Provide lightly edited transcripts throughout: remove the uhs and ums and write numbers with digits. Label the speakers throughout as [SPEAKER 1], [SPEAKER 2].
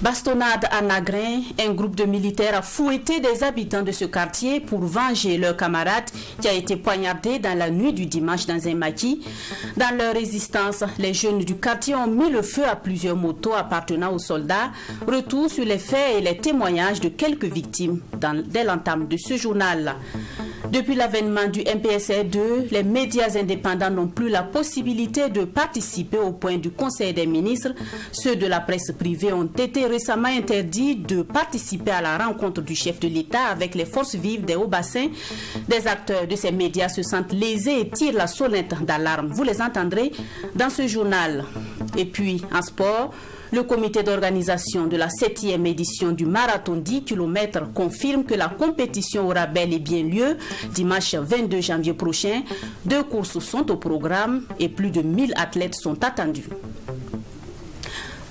[SPEAKER 1] Bastonnade à Nagrin, un groupe de militaires a fouetté des habitants de ce quartier pour venger leur camarade qui a été poignardé dans la nuit du dimanche dans un maquis. Dans leur résistance, les jeunes du quartier ont mis le feu à plusieurs motos appartenant aux soldats. Retour sur les faits et les témoignages de quelques victimes dès l'entame de ce journal. Depuis l'avènement du MPSR2, les médias indépendants n'ont plus la possibilité de participer au point du Conseil des ministres. Ceux de la presse privée ont été récemment interdits de participer à la rencontre du chef de l'État avec les forces vives des Hauts-Bassins. Des acteurs de ces médias se sentent lésés et tirent la sonnette d'alarme. Vous les entendrez dans ce journal. Et puis, en sport, le comité d'organisation de la 7e édition du marathon 10 km confirme que la compétition aura bel et bien lieu dimanche 22 janvier prochain. 2 courses sont au programme et plus de 1000 athlètes sont attendus.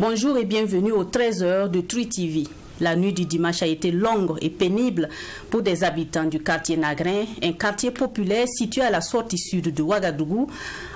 [SPEAKER 1] Bonjour et bienvenue aux 13h de Trui TV. La nuit du dimanche a été longue et pénible pour des habitants du quartier Nagrin, un quartier populaire situé à la sortie sud de Ouagadougou.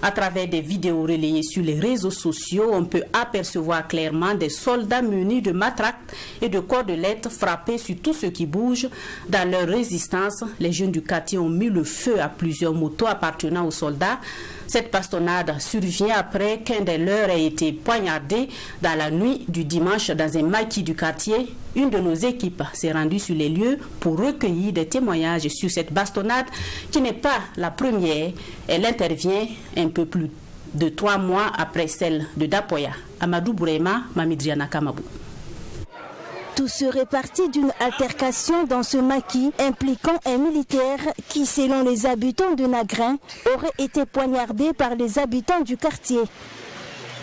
[SPEAKER 1] À travers des vidéos relayées sur les réseaux sociaux, on peut apercevoir clairement des soldats munis de matraques et de cordelettes frappés sur tout ce qui bouge. Dans leur résistance, les jeunes du quartier ont mis le feu à plusieurs motos appartenant aux soldats. Cette bastonnade survient après qu'un des leurs ait été poignardé dans la nuit du dimanche dans un maquis du quartier. Une de nos équipes s'est rendue sur les lieux pour recueillir des témoignages sur cette bastonnade qui n'est pas la première. Elle intervient un peu plus de 3 mois après celle de Dapoya. Amadou Bourema, Mamidriana Kamabou.
[SPEAKER 2] Tout serait parti d'une altercation dans ce maquis impliquant un militaire qui, selon les habitants de Nagrin, aurait été poignardé par les habitants du quartier.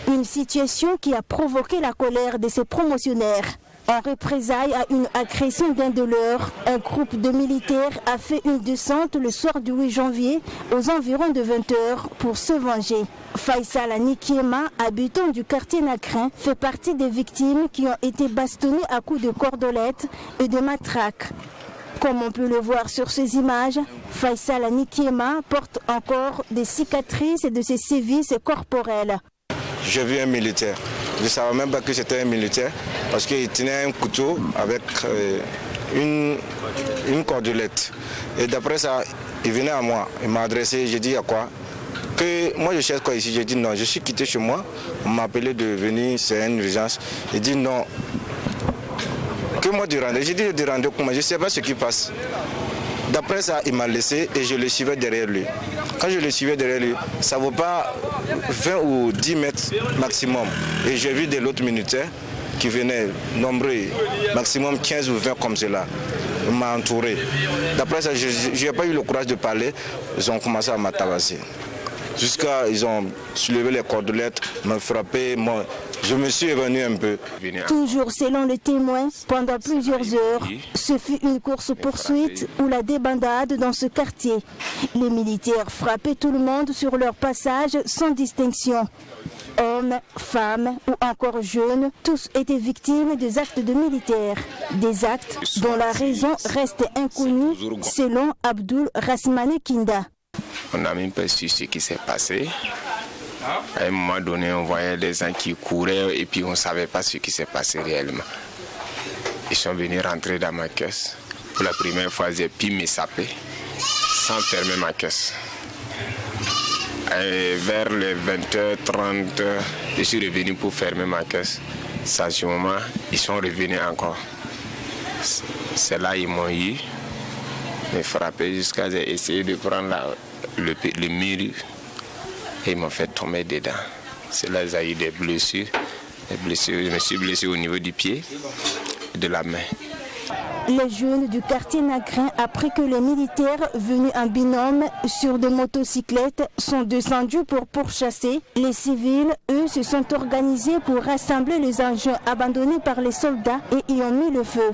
[SPEAKER 2] Une situation qui a provoqué la colère de ses promotionnaires. En représailles à une agression d'un de leurs, un groupe de militaires a fait une descente le soir du 8 janvier aux environs de 20h pour se venger. Faisal Anikiema, habitant du quartier Nagrin, fait partie des victimes qui ont été bastonnées à coups de cordelettes et de matraques. Comme on peut le voir sur ces images, Faisal Anikiema porte encore des cicatrices et de ses sévices corporels.
[SPEAKER 3] J'ai vu un militaire. Je ne savais même pas que c'était un militaire parce qu'il tenait un couteau avec une cordelette. Et d'après ça, il venait à moi, il m'a adressé, j'ai dit il y a quoi? Que moi je cherche quoi ici? J'ai dit non, je suis quitté chez moi, on m'a appelé de venir, c'est une urgence. Il dit non, que moi du rendez. J'ai dit du rendez comment? Je ne sais pas ce qui passe. D'après ça, il m'a laissé et je le suivais derrière lui. Quand je le suivais derrière lui, ça ne vaut pas 20 ou 10 mètres maximum. Et j'ai vu de l'autre militaire qui venaient nombreux, maximum 15 ou 20 comme cela. Il m'a entouré. D'après ça, je n'ai pas eu le courage de parler. Ils ont commencé à m'atabasser. Jusqu'à ils ont soulevé les cordelettes, m'ont frappé. Je me suis évanoui un peu.
[SPEAKER 2] Toujours selon les témoins, pendant plusieurs heures, ce fut une course-poursuite ou la débandade dans ce quartier. Les militaires frappaient tout le monde sur leur passage sans distinction. Hommes, femmes ou encore jeunes, tous étaient victimes des actes de militaires. Des actes dont la raison reste inconnue selon Abdul Rasmane Kinda.
[SPEAKER 4] On n'a même pas su ce qui s'est passé. À un moment donné, on voyait des gens qui couraient et puis on ne savait pas ce qui s'est passé réellement. Ils sont venus rentrer dans ma caisse. Pour la première fois, j'ai pu me saper sans fermer ma caisse. Et vers les 20h30, je suis revenu pour fermer ma caisse. À ce moment, ils sont revenus encore. C'est là qu'ils m'ont eu, me frappé jusqu'à j'ai essayé de prendre le mur et ils m'ont fait tomber dedans. C'est là que j'ai eu des blessures. Je me suis blessé au niveau du pied et de la main.
[SPEAKER 2] Les jeunes du quartier Nagrin, après que les militaires venus en binôme sur des motocyclettes sont descendus pour pourchasser, les civils, eux, se sont organisés pour rassembler les engins abandonnés par les soldats et y ont mis le feu.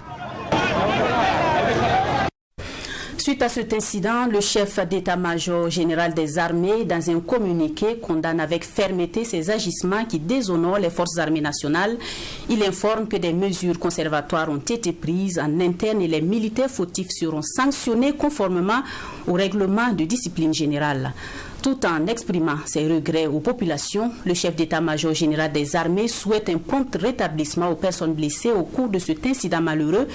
[SPEAKER 1] Suite à cet incident, le chef d'état-major général des armées, dans un communiqué, condamne avec fermeté ces agissements qui déshonorent les forces armées nationales. Il informe que des mesures conservatoires ont été prises en interne et les militaires fautifs seront sanctionnés conformément au règlement de discipline générale. Tout en exprimant ses regrets aux populations, le chef d'état-major général des armées souhaite un prompt rétablissement aux personnes blessées au cours de cet incident malheureux.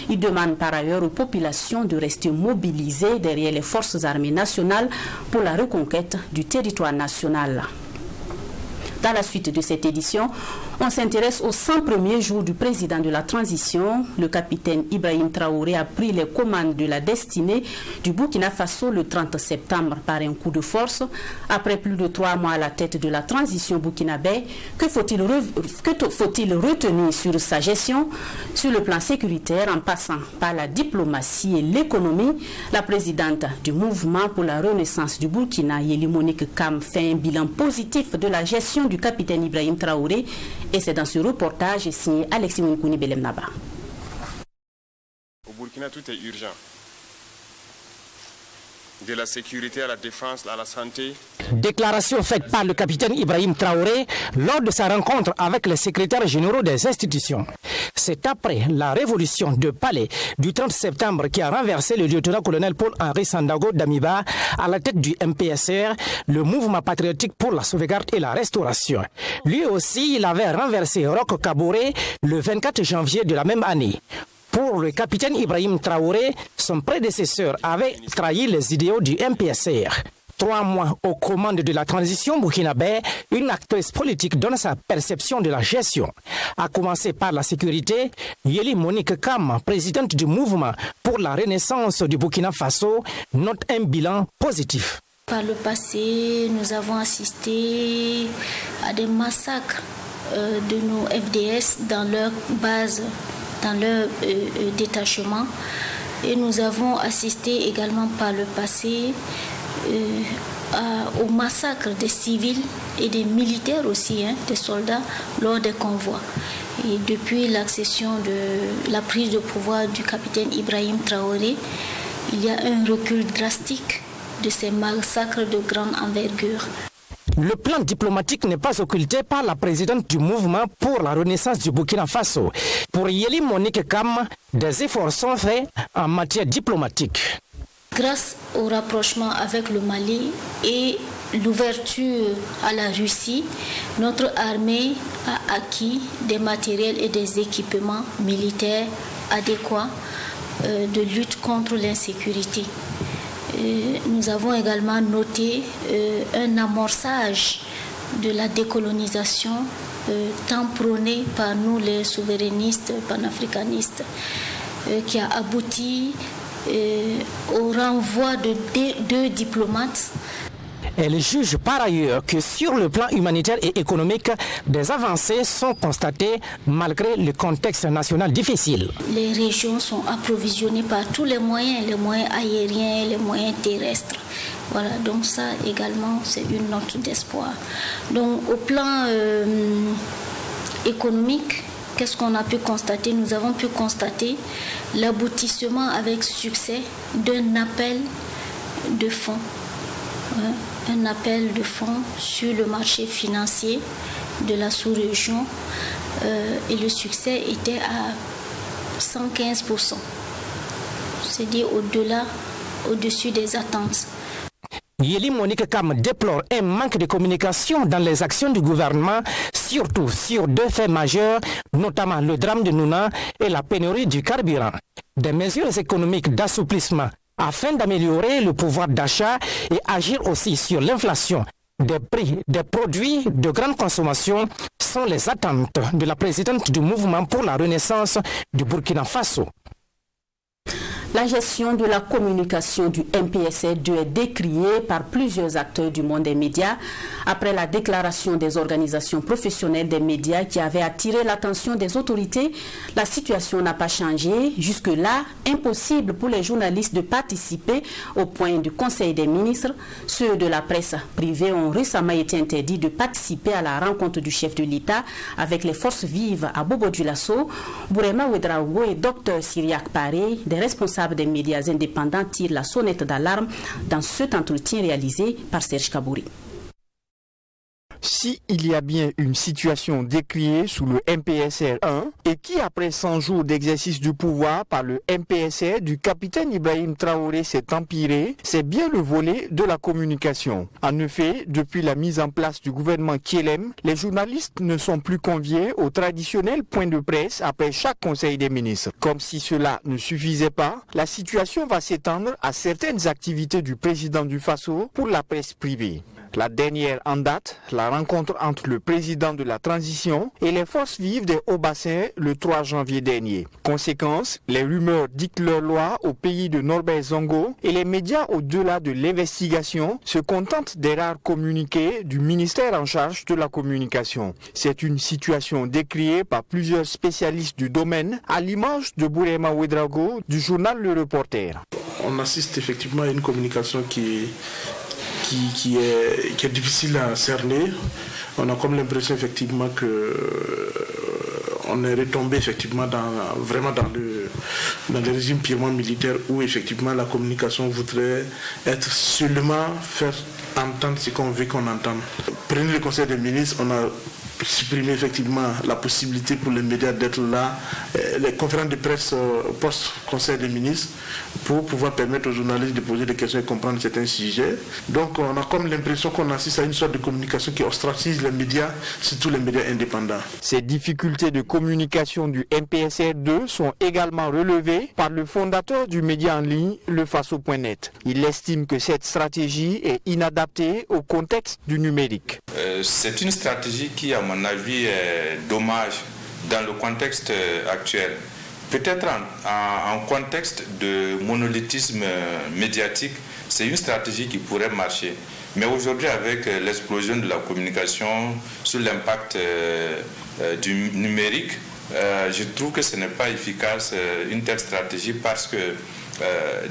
[SPEAKER 1] Il demande par ailleurs aux populations de rester mobilisées derrière les forces armées nationales pour la reconquête du territoire national. Dans la suite de cette édition, on s'intéresse aux 100 premiers jours du président de la transition. Le capitaine Ibrahim Traoré a pris les commandes de la destinée du Burkina Faso le 30 septembre par un coup de force. Après plus de 3 mois à la tête de la transition burkinabé, que faut-il retenir sur sa gestion? Sur le plan sécuritaire, en passant par la diplomatie et l'économie, la présidente du mouvement pour la renaissance du Burkina, Yeli Monique Kam, fait un bilan positif de la gestion du capitaine Ibrahim Traoré, et c'est dans ce reportage signé Alexis Mounkouni Belemnaba.
[SPEAKER 5] Au Burkina, tout est urgent. De la sécurité à la défense, à la santé.
[SPEAKER 6] Déclaration faite par le capitaine Ibrahim Traoré lors de sa rencontre avec les secrétaires généraux des institutions. C'est après la révolution de Palais du 30 septembre qui a renversé le lieutenant-colonel Paul-Henri Sandaogo Damiba à la tête du MPSR, le mouvement patriotique pour la sauvegarde et la restauration. Lui aussi, il avait renversé Roch Kaboré le 24 janvier de la même année. Pour le capitaine Ibrahim Traoré, son prédécesseur avait trahi les idéaux du MPSR. 3 mois aux commandes de la transition burkinabé, une actrice politique donne sa perception de la gestion. À commencer par la sécurité, Yeli Monique Kam, présidente du mouvement pour la renaissance du Burkina Faso, note un bilan positif.
[SPEAKER 7] Par le passé, nous avons assisté à des massacres de nos FDS dans leur base, dans leur détachement. Et nous avons assisté également par le passé au massacre des civils et des militaires aussi, des soldats lors des convois. Et depuis l'accession de la prise de pouvoir du capitaine Ibrahim Traoré, il y a un recul drastique de ces massacres de grande envergure.
[SPEAKER 6] Le plan diplomatique n'est pas occulté par la présidente du mouvement pour la renaissance du Burkina Faso. Pour Yeli Monique Kam, des efforts sont faits en matière diplomatique.
[SPEAKER 7] Grâce au rapprochement avec le Mali et l'ouverture à la Russie, notre armée a acquis des matériels et des équipements militaires adéquats de lutte contre l'insécurité. Nous avons également noté un amorçage de la décolonisation tant prônée par nous les souverainistes panafricanistes qui a abouti au renvoi de 2 diplomates.
[SPEAKER 6] Elle juge par ailleurs que sur le plan humanitaire et économique, des avancées sont constatées malgré le contexte national difficile.
[SPEAKER 7] Les régions sont approvisionnées par tous les moyens aériens, les moyens terrestres. Voilà, donc ça également c'est une note d'espoir. Donc au plan économique, qu'est-ce qu'on a pu constater? Nous avons pu constater l'aboutissement avec succès d'un appel de fonds. Un appel de fonds sur le marché financier de la sous-région et le succès était à 115%. C'est-à-dire au-dessus des attentes.
[SPEAKER 6] Yeli Monique Kam déplore un manque de communication dans les actions du gouvernement, surtout sur 2 faits majeurs, notamment le drame de Nouna et la pénurie du carburant. Des mesures économiques d'assouplissement afin d'améliorer le pouvoir d'achat et agir aussi sur l'inflation des prix des produits de grande consommation sont les attentes de la présidente du mouvement pour la renaissance du Burkina Faso.
[SPEAKER 1] La gestion de la communication du MPSR2 est décriée par plusieurs acteurs du monde des médias après la déclaration des organisations professionnelles des médias qui avait attiré l'attention des autorités. La situation n'a pas changé. Jusque-là, impossible pour les journalistes de participer au point du Conseil des ministres. Ceux de la presse privée ont récemment été interdits de participer à la rencontre du chef de l'État avec les forces vives à Bobo-Dioulasso. Bourema Ouedraogo et Dr Syriac Paré, des responsables responsables des médias indépendants tirent la sonnette d'alarme dans cet entretien réalisé par Serge Kabouri.
[SPEAKER 8] Si il y a bien une situation décriée sous le MPSR 1 et qui, après 100 jours d'exercice du pouvoir par le MPSR du capitaine Ibrahim Traoré s'est empiré, c'est bien le volet de la communication. En effet, depuis la mise en place du gouvernement Kielem, les journalistes ne sont plus conviés au traditionnel point de presse après chaque conseil des ministres. Comme si cela ne suffisait pas, la situation va s'étendre à certaines activités du président du Faso pour la presse privée. La dernière en date, la rencontre entre le président de la transition et les forces vives des Hauts-Bassins le 3 janvier dernier. Conséquence, les rumeurs dictent leur loi au pays de Norbert Zongo et les médias au-delà de l'investigation se contentent des rares communiqués du ministère en charge de la communication. C'est une situation décriée par plusieurs spécialistes du domaine à l'image de Bourema Ouedraogo du journal Le Reporter.
[SPEAKER 9] On assiste effectivement à une communication qui est difficile à cerner. On a comme l'impression effectivement que on est retombé effectivement dans le régime purement militaire où effectivement la communication voudrait être seulement faire entendre ce qu'on veut qu'on entende. Prenez le Conseil des ministres, on a supprimé effectivement la possibilité pour les médias d'être là, les conférences de presse post-Conseil des ministres, pour pouvoir permettre aux journalistes de poser des questions et comprendre certains sujets. Donc on a comme l'impression qu'on assiste à une sorte de communication qui ostracise les médias, surtout les médias indépendants.
[SPEAKER 8] Ces difficultés de communication du MPSR2 sont également relevées par le fondateur du média en ligne, lefaso.net. Il estime que cette stratégie est inadaptée au contexte du numérique.
[SPEAKER 10] C'est une stratégie qui, à mon avis, est dommage dans le contexte actuel. Peut-être en contexte de monolithisme médiatique, c'est une stratégie qui pourrait marcher. Mais aujourd'hui, avec l'explosion de la communication, sous l'impact du numérique, je trouve que ce n'est pas efficace une telle stratégie parce que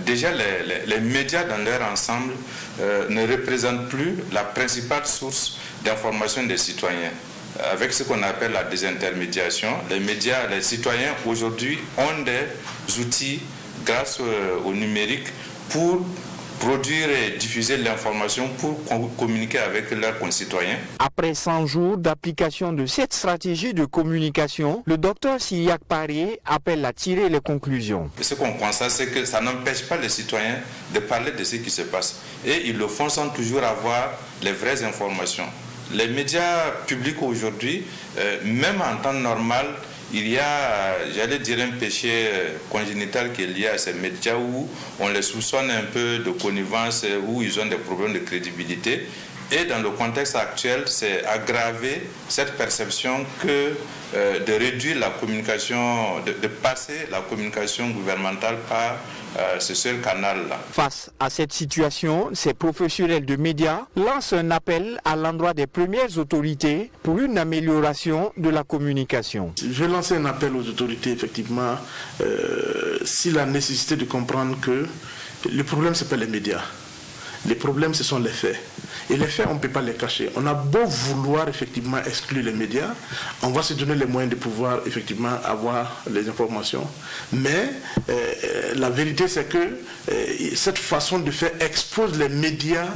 [SPEAKER 10] déjà les médias dans leur ensemble ne représentent plus la principale source d'information des citoyens. Avec ce qu'on appelle la désintermédiation, les citoyens aujourd'hui ont des outils grâce au numérique pour produire et diffuser l'information pour communiquer avec leurs concitoyens.
[SPEAKER 8] Après 100 jours d'application de cette stratégie de communication, le docteur Siriac Paré appelle à tirer les conclusions.
[SPEAKER 10] Ce qu'on constate, c'est que ça n'empêche pas les citoyens de parler de ce qui se passe. Et ils le font sans toujours avoir les vraies informations. Les médias publics aujourd'hui, même en temps normal, il y a, j'allais dire, un péché congénital qui est lié à ces médias où on les soupçonne un peu de connivence, où ils ont des problèmes de crédibilité. Et dans le contexte actuel, c'est aggraver cette perception que de réduire la communication, de passer la communication gouvernementale par ce seul canal-là.
[SPEAKER 8] Face à cette situation, ces professionnels de médias lancent un appel à l'endroit des premières autorités pour une amélioration de la communication.
[SPEAKER 9] Je vais lancer un appel aux autorités, effectivement, si la nécessité de comprendre que le problème, ce n'est pas les médias. Les problèmes, ce sont les faits. Et les faits, on ne peut pas les cacher. On a beau vouloir effectivement exclure les médias, on va se donner les moyens de pouvoir effectivement avoir les informations. Mais la vérité, c'est que cette façon de faire expose les médias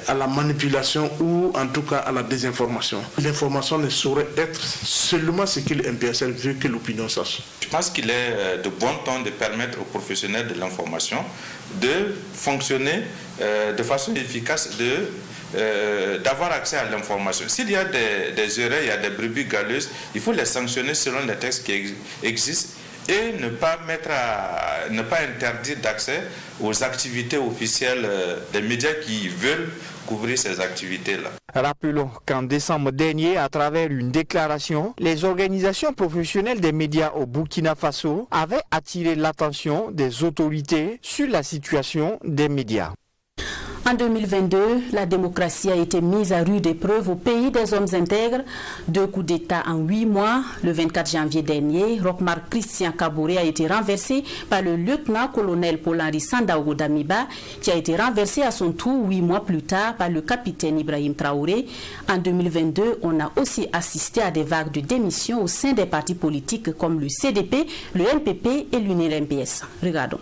[SPEAKER 9] à la manipulation ou en tout cas à la désinformation. L'information ne saurait être seulement ce que le MPSR veut que l'opinion sache.
[SPEAKER 10] Je pense qu'il est de bon ton de permettre aux professionnels de l'information de fonctionner de façon efficace, d'avoir accès à l'information. S'il y a des erreurs, il y a des brebis galeuses, il faut les sanctionner selon les textes qui existent et ne pas interdire d'accès aux activités officielles des médias qui veulent couvrir ces activités-là.
[SPEAKER 8] Rappelons qu'en décembre dernier, à travers une déclaration, les organisations professionnelles des médias au Burkina Faso avaient attiré l'attention des autorités sur la situation des médias.
[SPEAKER 1] En 2022, la démocratie a été mise à rude épreuve au pays des hommes intègres. 2 coups d'État en 8 mois. Le 24 janvier dernier, Rochmark Christian Kabouré a été renversé par le lieutenant-colonel Paul-Henri Sandaogo Damiba, qui a été renversé à son tour 8 mois plus tard par le capitaine Ibrahim Traoré. En 2022, on a aussi assisté à des vagues de démissions au sein des partis politiques comme le CDP, le MPP et l'UNLMPS. Regardons.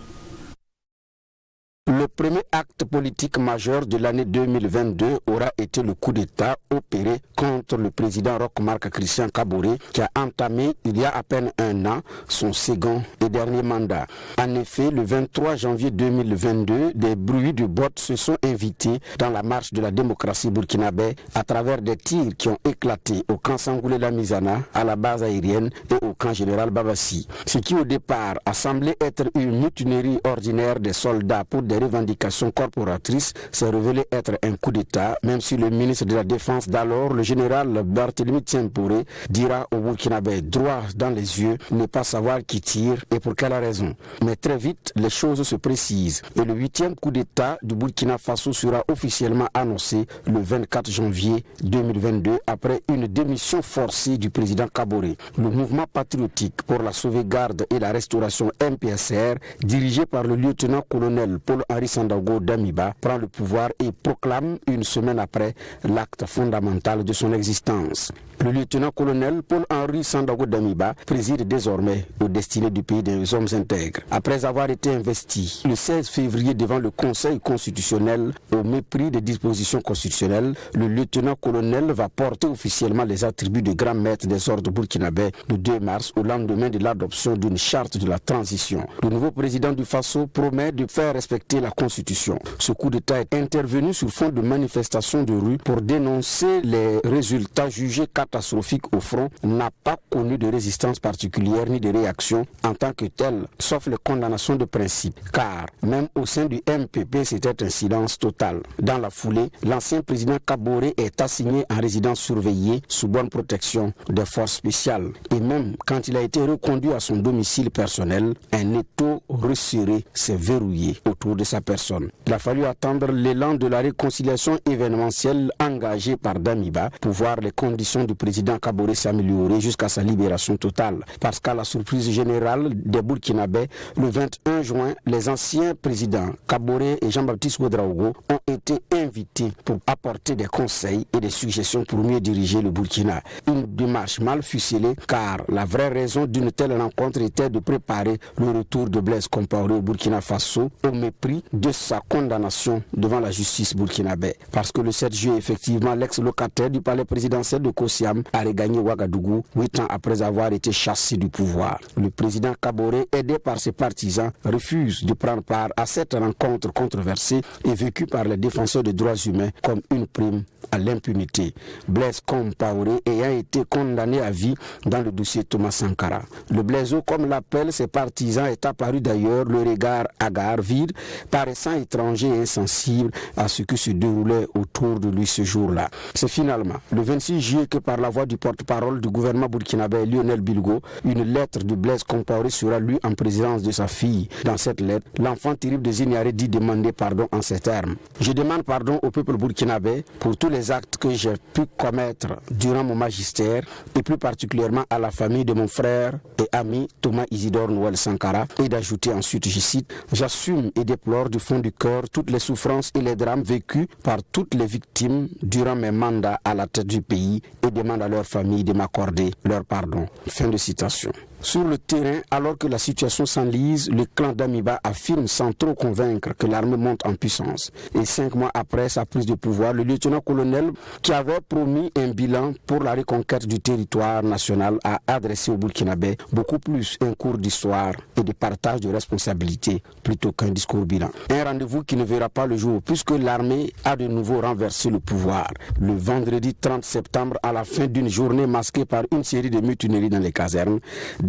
[SPEAKER 11] premier acte politique majeur de l'année 2022 aura été le coup d'État opéré contre le président Roch Marc Christian Kaboré qui a entamé il y a à peine un an son second et dernier mandat. En effet, le 23 janvier 2022, des bruits de bottes se sont invités dans la marche de la démocratie burkinabé à travers des tirs qui ont éclaté au camp Sangoulé-la-Mizana, à la base aérienne et au camp général Babassi. Ce qui au départ a semblé être une mutinerie ordinaire des soldats pour des revendications corporatrices s'est révélé être un coup d'État, même si le ministre de la Défense d'alors, le général Barthélemy Tienporé, dira au Burkinabé droit dans les yeux ne pas savoir qui tire et pour quelle raison. Mais très vite, les choses se précisent et le 8e coup d'État du Burkina Faso sera officiellement annoncé le 24 janvier 2022 après une démission forcée du président Kaboré. Le mouvement patriotique pour la sauvegarde et la restauration MPSR, dirigé par le lieutenant-colonel Paul-Henri Sandaogo Damiba, prend le pouvoir et proclame une semaine après l'acte fondamental de son existence. Le lieutenant-colonel Paul-Henri Sandaogo Damiba préside désormais aux destinées du pays des hommes intègres. Après avoir été investi le 16 février devant le Conseil constitutionnel au mépris des dispositions constitutionnelles, le lieutenant-colonel va porter officiellement les attributs de grand maître des ordres burkinabés le 2 mars au lendemain de l'adoption d'une charte de la transition. Le nouveau président du Faso promet de faire respecter la Constitution. Ce coup d'État est intervenu sur fond de manifestations de rue pour dénoncer les résultats jugés catastrophiques au front, n'a pas connu de résistance particulière ni de réaction en tant que telle, sauf les condamnations de principe. Car même au sein du MPP, c'était un silence total. Dans la foulée, l'ancien président Kaboré est assigné en résidence surveillée sous bonne protection des forces spéciales. Et même quand il a été reconduit à son domicile personnel, un étau resserré s'est verrouillé autour de sa personne. Il a fallu attendre l'élan de la réconciliation événementielle engagée par Damiba pour voir les conditions du président Kaboré s'améliorer jusqu'à sa libération totale. Parce qu'à la surprise générale des Burkinabés, le 21 juin, les anciens présidents Kaboré et Jean-Baptiste Ouédraogo ont été invités pour apporter des conseils et des suggestions pour mieux diriger le Burkina. Une démarche mal ficelée car la vraie raison d'une telle rencontre était de préparer le retour de Blaise Compaoré au Burkina Faso au mépris de sa condamnation devant la justice burkinabé. Parce que le 7 juillet, effectivement, l'ex-locataire du palais présidentiel de Kossiam a regagné Ouagadougou 8 ans après avoir été chassé du pouvoir. Le président Kaboré, aidé par ses partisans, refuse de prendre part à cette rencontre controversée et vécue par les défenseurs des droits humains comme une prime à l'impunité. Blaise Compaoré ayant été condamné à vie dans le dossier Thomas Sankara. Le Blaiseau, comme l'appellent ses partisans, est apparu d'ailleurs le regard hagard, vide, paraissant étranger et insensible à ce qui se déroulait autour de lui ce jour-là. C'est finalement le 26 juillet que par la voix du porte-parole du gouvernement burkinabé Lionel Bilgo, une lettre de Blaise Compaoré sera lue en présence de sa fille. Dans cette lettre, l'enfant terrible de Ziniaré dit demander pardon en ces termes. Je demande pardon au peuple burkinabé pour tous les actes que j'ai pu commettre durant mon magistère et plus particulièrement à la famille de mon frère et ami Thomas Isidore Noël Sankara, et d'ajouter ensuite, je cite, j'assume et déplore du fond du cœur toutes les souffrances et les drames vécus par toutes les victimes durant mes mandats à la tête du pays et demande à leur famille de m'accorder leur pardon. Fin de citation. Sur le terrain, alors que la situation s'enlise, le clan Damiba affirme sans trop convaincre que l'armée monte en puissance. Et 5 mois après sa prise de pouvoir, le lieutenant-colonel qui avait promis un bilan pour la reconquête du territoire national a adressé au Burkinabé beaucoup plus un cours d'histoire et de partage de responsabilités plutôt qu'un discours bilan. Un rendez-vous qui ne verra pas le jour puisque l'armée a de nouveau renversé le pouvoir. Le vendredi 30 septembre, à la fin d'une journée masquée par une série de mutineries dans les casernes,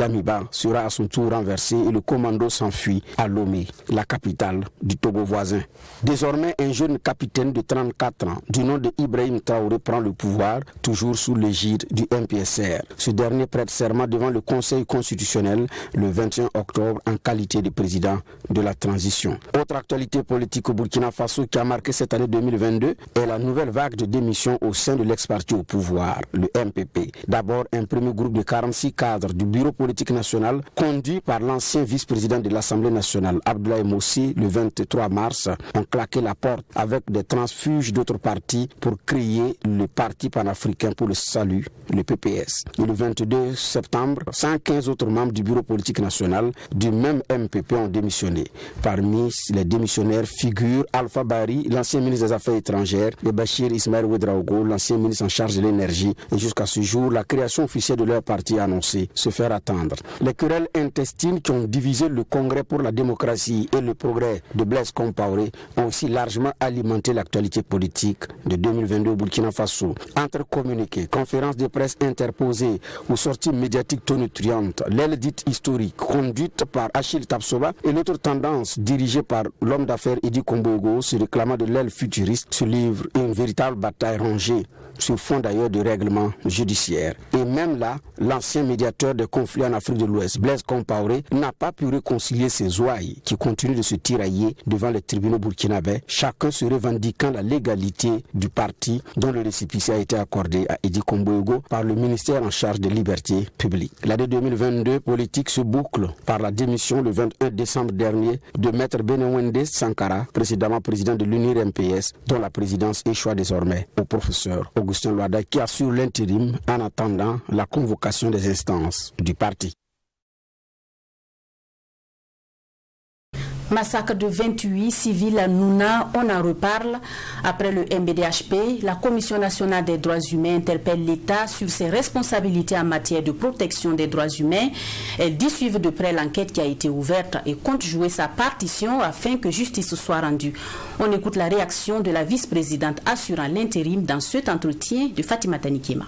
[SPEAKER 11] Damiba sera à son tour renversé et le commando s'enfuit à Lomé, la capitale du Togo voisin. Désormais, un jeune capitaine de 34 ans, du nom de Ibrahim Traoré, prend le pouvoir, toujours sous l'égide du MPSR. Ce dernier prête serment devant le Conseil constitutionnel le 21 octobre en qualité de président de la transition. Autre actualité politique au Burkina Faso qui a marqué cette année 2022 est la nouvelle vague de démission au sein de l'ex-parti au pouvoir, le MPP. D'abord, un premier groupe de 46 cadres du bureau politique politique nationale conduit par l'ancien vice-président de l'Assemblée nationale, Abdoulaye Moussi, le 23 mars, ont claqué la porte avec des transfuges d'autres partis pour créer le Parti panafricain pour le salut, le PPS. Et le 22 septembre, 115 autres membres du bureau politique national du même MPP ont démissionné. Parmi les démissionnaires figurent Alpha Bari, l'ancien ministre des Affaires étrangères, et Bachir Ismaël Ouedraogo, l'ancien ministre en charge de l'énergie. Et jusqu'à ce jour, la création officielle de leur parti a annoncé se faire attendre. Les querelles intestines qui ont divisé le Congrès pour la démocratie et le progrès de Blaise Compaoré ont aussi largement alimenté l'actualité politique de 2022 au Burkina Faso. Entre communiqués, conférences de presse interposées ou sorties médiatiques tonitruantes, l'aile dite historique conduite par Achille Tapsoba et l'autre tendance dirigée par l'homme d'affaires Idi Kombogo se réclamant de l'aile futuriste se livre une véritable bataille rangée sur fond d'ailleurs de règlement judiciaire. Et même là, l'ancien médiateur des conflits en Afrique de l'Ouest, Blaise Compaoré, n'a pas pu réconcilier ses ouailles qui continuent de se tirailler devant les tribunaux burkinabés, chacun se revendiquant la légalité du parti dont le récépissé a été accordé à Idi Kombogo par le ministère en charge des libertés publiques. L'année 2022 politique se boucle par la démission le 21 décembre dernier de Maître Benewende Sankara, précédemment président de l'UNIR MPS, dont la présidence échoit désormais au professeur Augustin Loada qui assure l'intérim en attendant la convocation des instances du parti.
[SPEAKER 1] Massacre de 28 civils à Nouna, on en reparle. Après le MBDHP, la Commission nationale des droits humains interpelle l'État sur ses responsabilités en matière de protection des droits humains. Elle dit suivre de près l'enquête qui a été ouverte et compte jouer sa partition afin que justice soit rendue. On écoute la réaction de la vice-présidente assurant l'intérim dans cet entretien de Fatima Tanikema.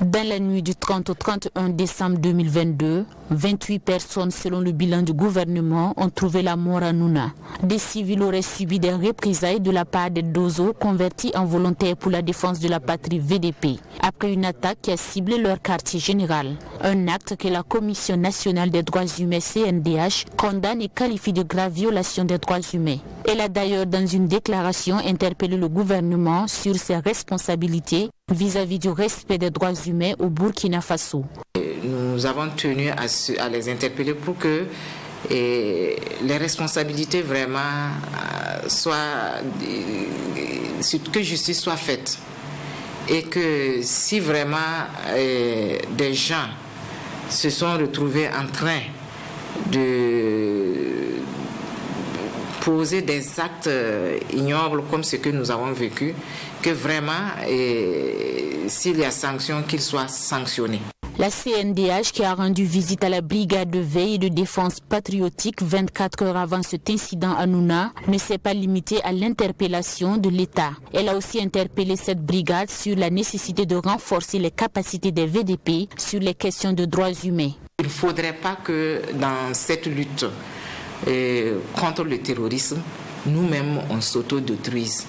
[SPEAKER 12] Dans la nuit du 30 au 31 décembre 2022, 28 personnes selon le bilan du gouvernement ont trouvé la mort à Nouna. Des civils auraient subi des représailles de la part des Dozo convertis en volontaires pour la défense de la patrie VDP, après une attaque qui a ciblé leur quartier général. Un acte que la Commission nationale des droits humains CNDH condamne et qualifie de grave violation des droits humains. Elle a d'ailleurs dans une déclaration interpellé le gouvernement sur ses responsabilités vis-à-vis du respect des droits humains au Burkina Faso.
[SPEAKER 13] Nous avons tenu à les interpeller pour que les responsabilités vraiment soient, que justice soit faite. Et que si vraiment des gens se sont retrouvés en train de poser des actes ignobles comme ce que nous avons vécu, que vraiment, s'il y a sanction, qu'ils soient sanctionnés.
[SPEAKER 12] La CNDH, qui a rendu visite à la brigade de veille et de défense patriotique 24 heures avant cet incident à Nouna, ne s'est pas limitée à l'interpellation de l'État. Elle a aussi interpellé cette brigade sur la nécessité de renforcer les capacités des VDP sur les questions de droits humains.
[SPEAKER 13] Il ne faudrait pas que dans cette lutte contre le terrorisme, nous-mêmes on s'auto-détruise.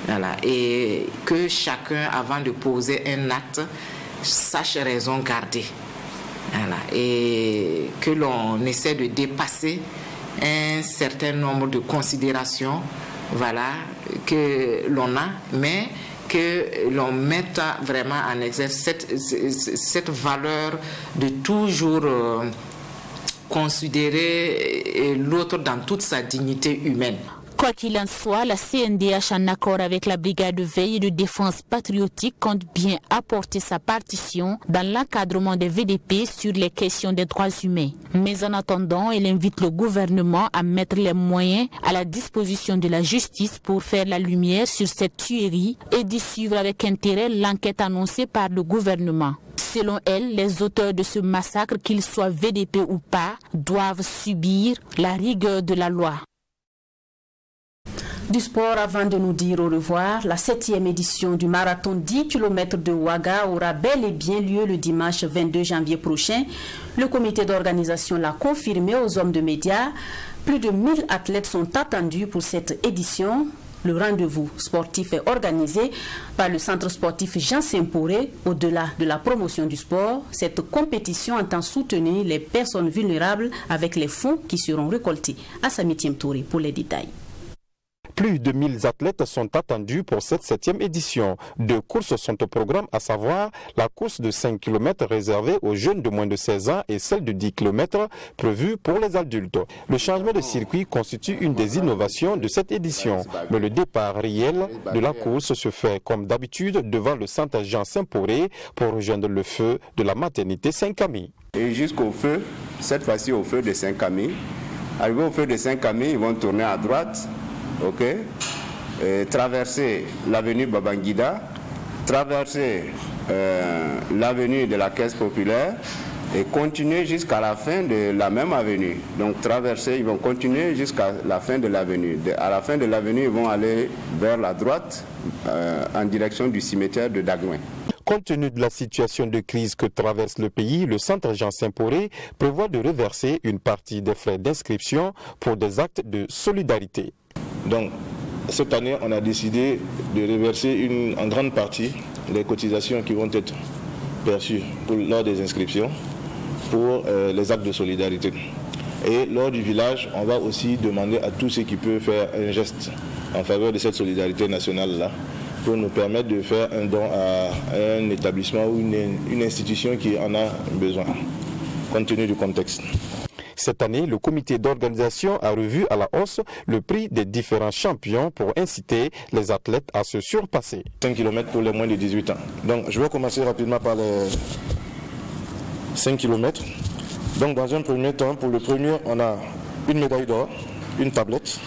[SPEAKER 13] Voilà. Et que chacun, avant de poser un acte, sache raison garder. Voilà. Et que l'on essaie de dépasser un certain nombre de considérations, voilà, que l'on a, mais que l'on mette vraiment en exergue cette valeur de toujours considérer l'autre dans toute sa dignité humaine.
[SPEAKER 12] Quoi qu'il en soit, la CNDH, en accord avec la brigade de veille et de défense patriotique, compte bien apporter sa partition dans l'encadrement des VDP sur les questions des droits humains. Mais en attendant, elle invite le gouvernement à mettre les moyens à la disposition de la justice pour faire la lumière sur cette tuerie et d'y suivre avec intérêt l'enquête annoncée par le gouvernement. Selon elle, les auteurs de ce massacre, qu'ils soient VDP ou pas, doivent subir la rigueur de la loi.
[SPEAKER 1] Du sport, avant de nous dire au revoir, la 7e édition du marathon 10 km de Ouaga aura bel et bien lieu le dimanche 22 janvier prochain. Le comité d'organisation l'a confirmé aux hommes de médias. Plus de 1000 athlètes sont attendus pour cette édition. Le rendez-vous sportif est organisé par le centre sportif Jean Saint-Poré. Au-delà de la promotion du sport, cette compétition entend soutenir les personnes vulnérables avec les fonds qui seront récoltés. Assami Touré pour les détails.
[SPEAKER 14] Plus de 1000 athlètes sont attendus pour cette 7e édition. 2 courses sont au programme, à savoir la course de 5 km réservée aux jeunes de moins de 16 ans et celle de 10 km prévue pour les adultes. Le changement de circuit constitue une des innovations de cette édition. Mais le départ réel de la course se fait comme d'habitude devant le centre Jean Saint-Poré pour rejoindre le feu de la maternité Saint-Camille.
[SPEAKER 15] Et jusqu'au feu, cette fois-ci au feu de Saint-Camille. Arrivé au feu de Saint-Camille, ils vont tourner à droite, ok, et traverser l'avenue Babangida, traverser l'avenue de la Caisse populaire et continuer jusqu'à la fin de la même avenue. Donc traverser, ils vont continuer jusqu'à la fin de l'avenue. À la fin de l'avenue, ils vont aller vers la droite en direction du cimetière de Dagouin.
[SPEAKER 14] Compte tenu de la situation de crise que traverse le pays, le centre Jean Saint-Poré prévoit de reverser une partie des frais d'inscription pour des actes de solidarité.
[SPEAKER 3] Donc, cette année, on a décidé de reverser en grande partie les cotisations qui vont être perçues lors des inscriptions pour les actes de solidarité. Et lors du village, on va aussi demander à tous ceux qui peuvent faire un geste en faveur de cette solidarité nationale-là, pour nous permettre de faire un don à un établissement ou une institution qui en a besoin, compte tenu du contexte.
[SPEAKER 14] Cette année, le comité d'organisation a revu à la hausse le prix des différents champions pour inciter les athlètes à se surpasser.
[SPEAKER 3] 5 km pour les moins de 18 ans. Donc je vais commencer rapidement par les 5 km. Donc dans un premier temps, pour le premier, on a une médaille d'or, une tablette,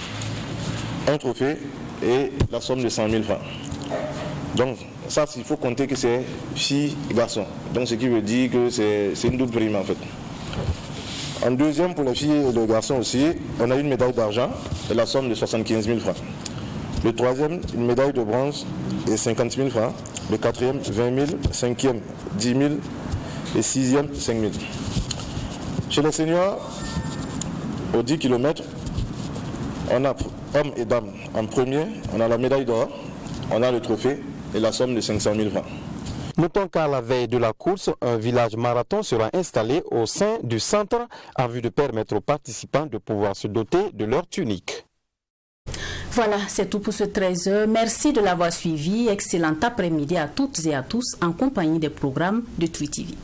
[SPEAKER 3] un trophée et la somme de 100 000 francs. Donc ça, il faut compter que c'est filles et garçons. Donc ce qui veut dire que c'est une double prime en fait. En deuxième, pour les filles et les garçons aussi, on a une médaille d'argent et la somme de 75 000 francs. Le troisième, une médaille de bronze et 50 000 francs. Le quatrième, 20 000. Cinquième, 10 000. Et sixième, 5 000. Chez les seniors, aux 10 km, on a hommes et dames. En premier, on a la médaille d'or, on a le trophée et la somme de 500 000 francs.
[SPEAKER 14] Notons qu'à la veille de la course, un village marathon sera installé au sein du centre en vue de permettre aux participants de pouvoir se doter de leur tunique.
[SPEAKER 1] Voilà, c'est tout pour ce 13h. Merci de l'avoir suivi. Excellent après-midi à toutes et à tous en compagnie des programmes de TRI TV.